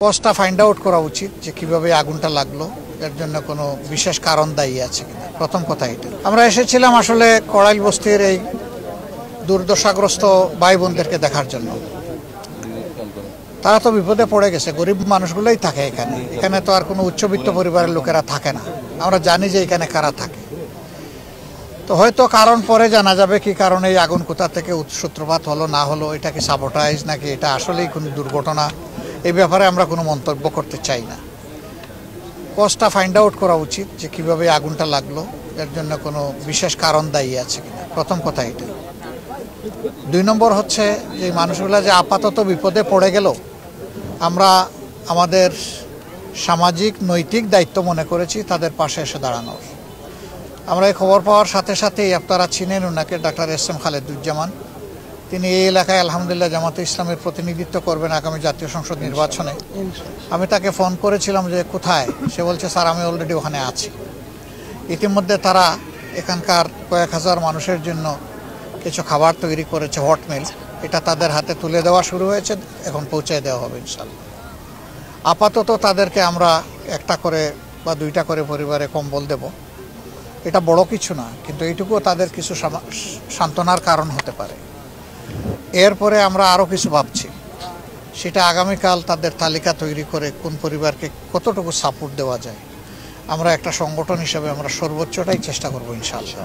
কজটা find out করা উচিত যে কিভাবে আগুনটা লাগলো, এর জন্য কোনো বিশেষ কারণ দায়ী আছে কিনা। প্রথম কথা এটা। আমরা এসেছিলাম আসলে কড়াইল বস্তির এই দুর্দশাগ্রস্ত ভাই বোনদেরকে দেখার জন্য। তারা তো বিপদে পড়ে গেছে, গরিব মানুষগুলোই থাকে এখানে। এখানে তো আর কোনো উচ্চবিত্ত পরিবারের লোকেরা থাকে না। আমরা জানি যে এখানে কারা থাকে। তো হয়তো কারণ পরে জানা যাবে কি কারণে এই আগুন কোথা থেকে সূত্রপাত হলো না হলো, এটা কি সাবোটাইজ নাকি এটা আসলেই কোনো দুর্ঘটনা, এই ব্যাপারে আমরা কোনো মন্তব্য করতে চাই না। কজটা ফাইন্ড আউট করা উচিত যে কিভাবে আগুনটা লাগলো, এর জন্য কোনো বিশেষ কারণ দায়ী আছে কিনা। প্রথম কথা এটা। দুই নম্বর হচ্ছে যে মানুষগুলা যে আপাতত বিপদে পড়ে গেল, আমরা আমাদের সামাজিক নৈতিক দায়িত্ব মনে করেছি তাদের পাশে এসে দাঁড়ানোর। আমরা এই খবর পাওয়ার সাথে সাথেই, আপনারা চিনেন ওনাকে, ডাক্তার এস.এম. খালেদুজ্জামান। তিনি এই এলাকায় আলহামদুলিল্লাহ জামাতে ইসলামের প্রতিনিধিত্ব করবেন আগামী জাতীয় সংসদ নির্বাচনে। আমি তাকে ফোন করেছিলাম যে কোথায়, সে বলছে স্যার আমি অলরেডি ওখানে আছি। ইতিমধ্যে তারা এখানকার কয়েক হাজার মানুষের জন্য কিছু খাবার তৈরি করেছে, হটমিল। এটা তাদের হাতে তুলে দেওয়া শুরু হয়েছে, এখন পৌঁছে দেওয়া হবে ইনশাল্লাহ। আপাতত তাদেরকে আমরা একটা করে বা দুইটা করে পরিবারে কম্বল দেব। এটা বড় কিছু না, কিন্তু এইটুকুও তাদের কিছু সান্ত্বনার কারণ হতে পারে। এরপরে আমরা আরও কিছু ভাবছি, সেটা আগামীকাল তাদের তালিকা তৈরি করে কোন পরিবারকে কতটুকু সাপোর্ট দেওয়া যায়। আমরা একটা সংগঠন হিসেবে আমরা সর্বোচ্চটাই চেষ্টা করবো ইনশাআল্লাহ।